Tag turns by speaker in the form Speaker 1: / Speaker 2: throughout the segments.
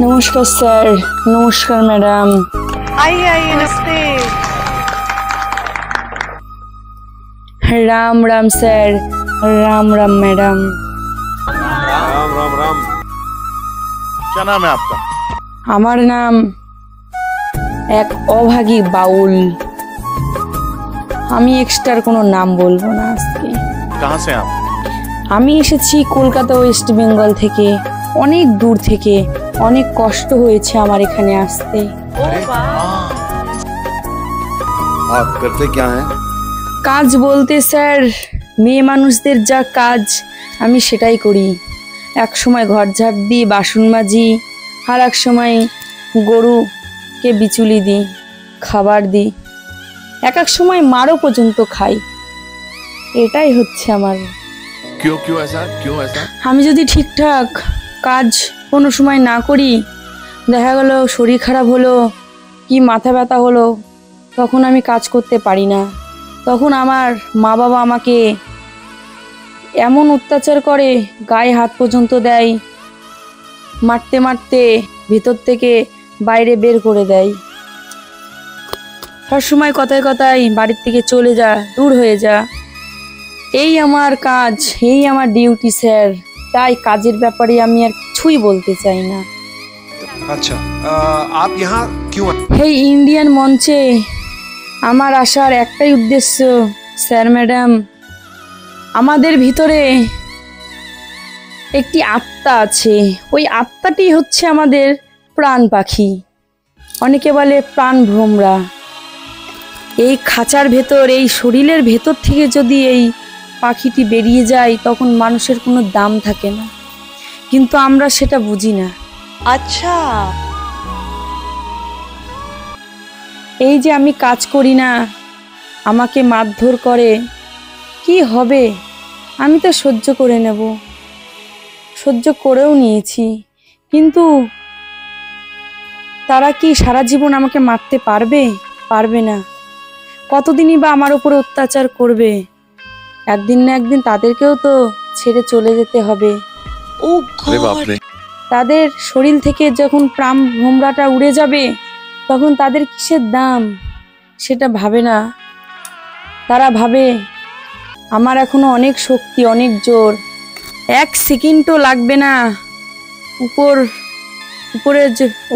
Speaker 1: नमस्कार सर। नमस्कार मैडम।
Speaker 2: आइए आइए, नमस्ते।
Speaker 1: राम राम सर। राम राम मैडम।
Speaker 3: राम राम राम। क्या नाम है आपका?
Speaker 1: আমার নাম এক অভাগী বাউল। আমি এক্সট্রার কোনো নাম বলবো না আজকে।
Speaker 3: कहाँ से आप?
Speaker 1: আমি এসেছি কলকাতা ওয়েস্ট বেঙ্গল থেকে, অনেক দূর থেকে। অনেক কষ্ট হয়েছে আমার এখানে আসতে।
Speaker 4: आप करते क्या हैं?
Speaker 1: কাজ বলতে স্যার মেয়ে মানুষদের যা কাজ আমি সেটাই করি। এক সময় ঘর ঝাড় দিই, বাসন মাজি, আর এক সময় গরুকে বিচুলি দিই, খাবার দিই, এক এক সময় মারও পর্যন্ত খাই। এটাই হচ্ছে আমার।
Speaker 4: क्यों क्यों ऐसा क्यों ऐसा?
Speaker 1: আমি যদি ঠিকঠাক কাজ কোনো সময় না করি, দেখা গেল শরীর খারাপ হলো কি মাথা ব্যথা হলো, তখন আমি কাজ করতে পারি না। তখন আমার মা বাবা আমাকে এমন অত্যাচার করে, গায়ে হাত পর্যন্ত দেয়, মারতে মারতে ভিতর থেকে বাইরে বের করে দেয়। সব সময় কথায় কথায় বাড়ির থেকে চলে যা, দূর হয়ে যা। এই আমার কাজ, এই আমার ডিউটি স্যার। তাই কাজের ব্যাপারে আমি আর কিছুই বলতে চাই না।
Speaker 5: अच्छा, आप यहाँ क्यों आए?
Speaker 1: এই ইন্ডিয়ান মঞ্চে আমার আসার একটাই উদ্দেশ্য স্যার ম্যাডাম, আমাদের ভিতরে একটি আত্মা আছে। ওই আত্মাটি হচ্ছে আমাদের প্রাণ পাখি, অনেকে বলে প্রাণ ভ্রমরা। এই খাঁচার ভেতর, এই শরীরের ভেতর থেকে যদি এই পাখিটি বেরিয়ে যায়, তখন মানুষের কোনো দাম থাকে না, কিন্তু আমরা সেটা বুঝি না।
Speaker 2: अच्छा,
Speaker 1: এই যে আমি কাজ করি না, আমাকে মারধর করে, কি হবে? আমি তো সহ্য করে নেব, সহ্য করেও নিয়েছি, কিন্তু তারা কি সারা জীবন আমাকে মারতে পারবে? পারবে না। কতদিনই বা আমার উপরে অত্যাচার করবে? একদিন না একদিন তাদেরকেও তো ছেড়ে চলে যেতে হবে।
Speaker 2: ओ
Speaker 4: अरे बाप
Speaker 2: गॉड,
Speaker 4: रे।
Speaker 1: তাদের শরীর থেকে যখন প্রাণ ভোমরাটা উড়ে যাবে, তখন তাদের কিসের দাম সেটা ভাবে না। তারা ভাবে আমার এখনো অনেক শক্তি, অনেক জোর, এক সেকেন্ডও লাগবে না।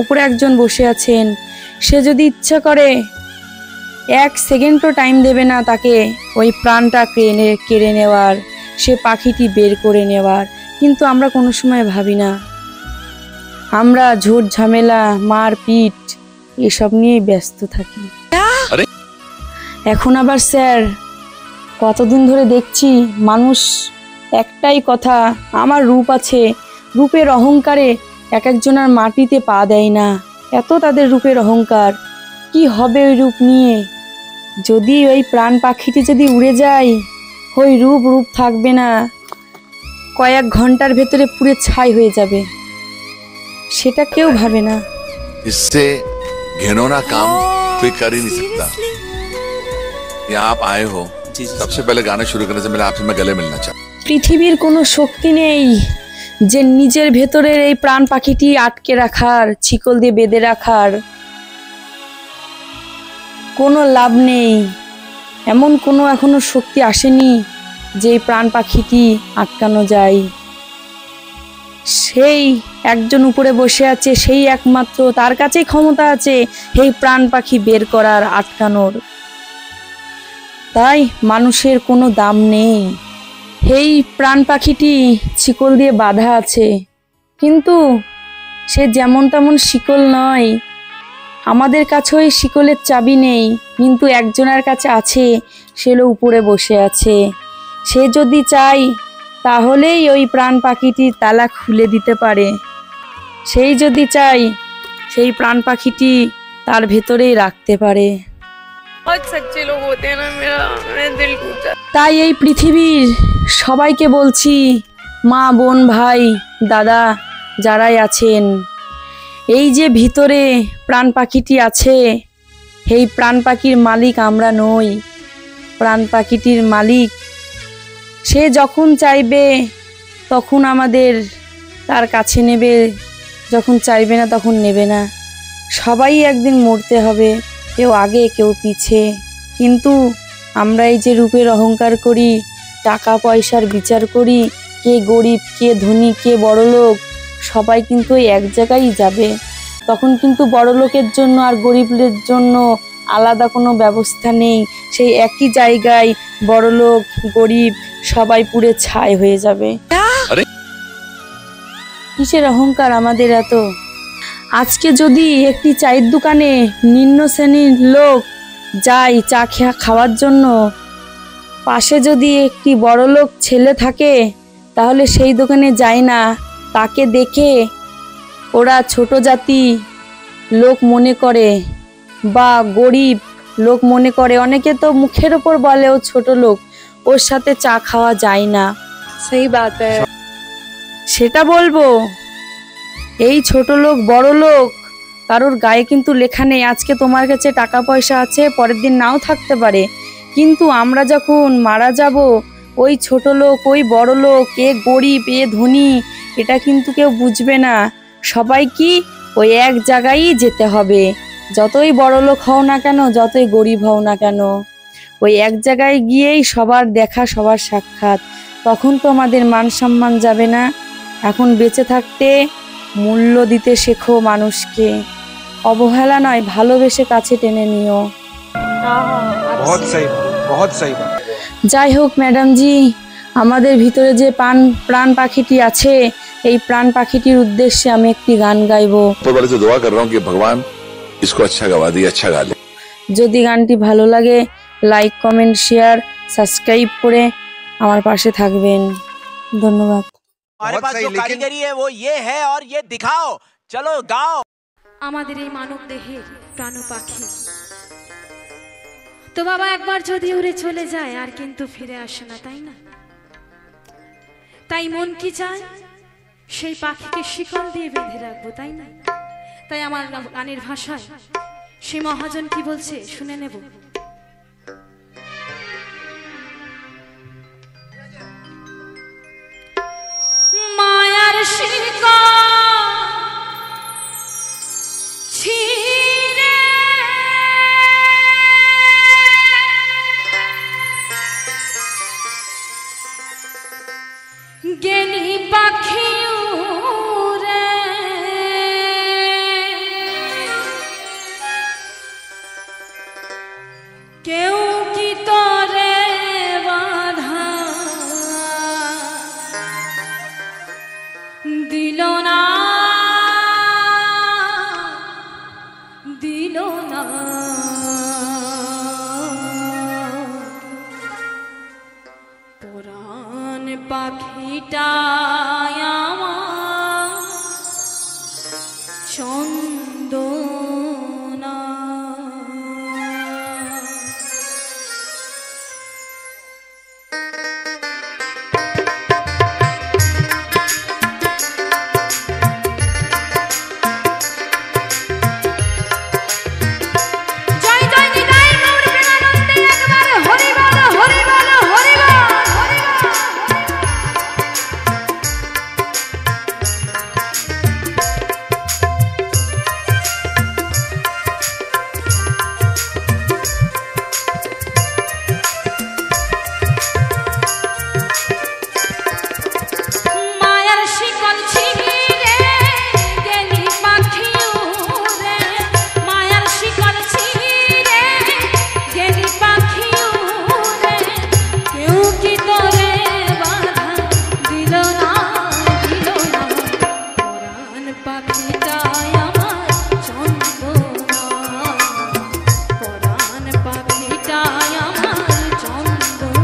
Speaker 1: উপরে একজন বসে আছেন, সে যদি ইচ্ছা করে এক সেকেন্ডও টাইম দেবে না তাকে ওই প্রাণটা কেড়ে নেওয়ার, সে পাখিটি বের করে নেওয়ার। কিন্তু আমরা কোনো সময় ভাবি না। আমরা ঝোট ঝামেলা, মারপিট এসব নিয়েই ব্যস্ত থাকি।
Speaker 4: আরে!
Speaker 1: এখন আবার স্যার কতদিন ধরে দেখছি মানুষ একটাই কথা, আমার রূপ আছে, রূপের অহংকারে এক একজনের মাটিতে পা দেয় না। এত তাদের রূপের অহংকার। কি হবে ওই রূপ নিয়ে? যদি ওই প্রাণ পাখিটি যদি উড়ে যায়, ওই রূপ থাকবে না, কয়েক ঘন্টার ভেতরে পুরো ছাই হয়ে যাবে। সেটা কেউ ভাবে না।
Speaker 4: इससे घिनौना काम कोई कर ही नहीं सकता। यहाँ आप आए हो, सबसे पहले गाना शुरू करने से पहले आपसे मैं गले मिलना चाहता हूँ।
Speaker 1: পৃথিবীর কোনো শক্তি নেই যে নিজের ভেতরের এই প্রাণ পাখিটি আটকে রাখার, শিকল দিয়ে বেঁধে রাখার কোনো লাভ নেই। এমন কোনো এখনো শক্তি আসেনি যে এই প্রাণ পাখিটি আটকানো যায়। সেই একজন উপরে বসে আছে, সেই একমাত্র তার কাছেই ক্ষমতা আছে এই প্রাণ পাখি বের করার, আটকানোর। তাই মানুষের কোনো দাম নেই। এই প্রাণ পাখিটি শিকল দিয়ে বাঁধা আছে, কিন্তু সে যেমন তেমন শিকল নয়। আমাদের কাছে ওই শিকলের চাবি নেই, কিন্তু একজনের কাছে আছে, সে উপরে বসে আছে। সে যদি চায় তাহলেই ওই প্রাণ পাখিটির তালা খুলে দিতে পারে। সেই যদি চায় সেই প্রাণ পাখিটি তার ভেতরেই রাখতে পারে।
Speaker 2: बहुत सच्चे लोग होते हैं ना, मेरा दिल टूट जाता है।
Speaker 1: তাই এই পৃথিবীর সবাইকে বলছি, মা, বোন, ভাই, দাদা যারাই আছেন, এই যে ভিতরে প্রাণ পাখিটি আছে, এই প্রাণ পাখির মালিক আমরা নই। প্রাণ পাখিটির মালিক সে যখন চাইবে তখন আমাদের তার কাছে নেবে, যখন চাইবে না তখন নেবে না। সবাই একদিন মরতে হবে, কেউ আগে কেউ পিছে। কিন্তু আমরা এই যে রূপের অহংকার করি, টাকা পয়সার বিচার করি, কে গরিব কে ধনী কে বড়লোক, সবাই কিন্তু ওই এক জায়গায় যাবে। তখন কিন্তু বড়লোকের জন্য আর গরিবদের জন্য আলাদা কোনো ব্যবস্থা নেই। সেই একই জায়গায় বড়লোক গরিব সবাই পুড়ে ছাই হয়ে যাবে। কিসের অহংকার আমাদের এত? আজকে যদি একটি চায়ের দোকানে নিম্ন শ্রেণীর লোক যায় চা খাওয়ার জন্য, পাশে যদি একটি বড়লোক ছেলে থাকে তাহলে সেই দোকানে যায় না। তাকে দেখে ওরা ছোট জাতি লোক মনে করে বা গরিব লোক মনে করে। অনেকে তো মুখের ওপর বলে ও ছোট লোক, ওর সাথে চা খাওয়া যায় না।
Speaker 2: सही बात है।
Speaker 1: সেটা বলবো, এই ছোট লোক বড় লোক কারোর গায়ে কিন্তু লেখা নেই। আজকে তোমার কাছে টাকা পয়সা আছে, পরের দিন নাও থাকতে পারে, কিন্তু আমরা যখন মারা যাব, ওই ছোট লোক ওই বড় লোক, এ গরিব এ ধনী, এটা কিন্তু কেউ বুঝবে না। সবাই কি ওই এক জায়গায় যেতে হবে। যতই বড় লোক হও না কেন, যতই গরিব হও না কেন, ওই এক জায়গায় গিয়েই সবার দেখা সবার সাক্ষাৎ। তখন তো আমাদের মান সম্মান যাবে না। এখন বেঁচে থাকতে মূল্য দিতে শেখো মানুষকে, অবহেলা নয় ভালোবেসে কাছে টেনে নিও।
Speaker 5: बहुत सही बात, बहुत सही बात।
Speaker 1: যাই হোক ম্যাডাম জি, আমাদের ভিতরে যে প্রাণ পাখিটি আছে, এই প্রাণ পাখিটির উদ্দেশ্যে আমি একটি গান গাইবো।
Speaker 4: ऊपर वाले से दुआ कर रहा हूँ कि भगवान इसको अच्छा गवा दिए, अच्छा गा ले।
Speaker 1: যদি গানটি ভালো লাগে লাইক কমেন্ট শেয়ার সাবস্ক্রাইব করে আমার পাশে থাকবেন। ধন্যবাদ।
Speaker 6: हमारे पास जो कारीगरी है वो ये है और ये दिखाओ, चलो गाओ।
Speaker 7: আমাদের এই মানব দেহের প্রাণ পাখি তো বাবা একবার যদি উড়ে চলে যায় আর কিন্তু ফিরে আসে না, তাই না? তাই মন কি চায় সেই পাখিকে শিকল দিয়ে বেঁধে রাখবো, তাই না? তাই আমার গানের ভাষায় সেই মহাজন কি বলছে শুনে নেব। মায়ার শিকল ছিঁড়ে গেলি পাখি উড়ে, কেউ কি তোরে বাধা দিল না, দিল না। পুরাণ পাখিটা আমার চন্দনা। জয় জয় নিতাই গৌর প্রেমানন্দে একবার হরি বল হরি বল হরি বল হরি বল। মায়ার শিকল ছিঁড়ে গেলি পাখি উড়ে, মায়ার শিকল ছিঁড়ে গেলি পাখি উড়ে, কেউ কি তোরে বাধা দিল না, দিল না। পুরাণ পাখিটাই আমার চন্দনা, পুরাণ পাখিটাই আমার চন্দনা।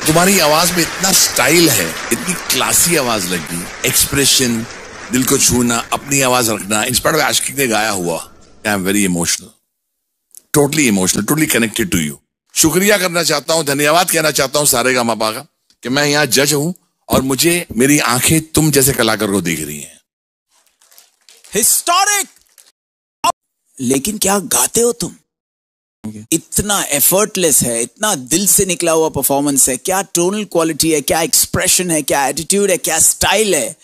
Speaker 4: तुम्हारी आवाज में इतना स्टाइल है, इतनी क्लासी आवाज लगी, एक्सप्रेशन, दिल को छूना, अपनी आवाज रखना, इंस्पायर्ड बाय आशिकी ने गाया हुआ। I am very emotional, totally connected to you. शुक्रिया करना चाहता हूं, धन्यवाद कहना चाहता हूं सारेगामापा का कि मैं यहाँ जज हूं और मुझे मेरी आंखें तुम जैसे कलाकार को देख रही हैं।
Speaker 6: हिस्टोरिक। लेकिन क्या गाते हो तुम? इतना एफर्टलेस है, इतना दिल से निकला हुआ परफॉर्मेंस है, क्या टोनल क्वालिटी है, क्या एक्सप्रेशन है, क्या एटीट्यूड है, क्या स्टाइल है।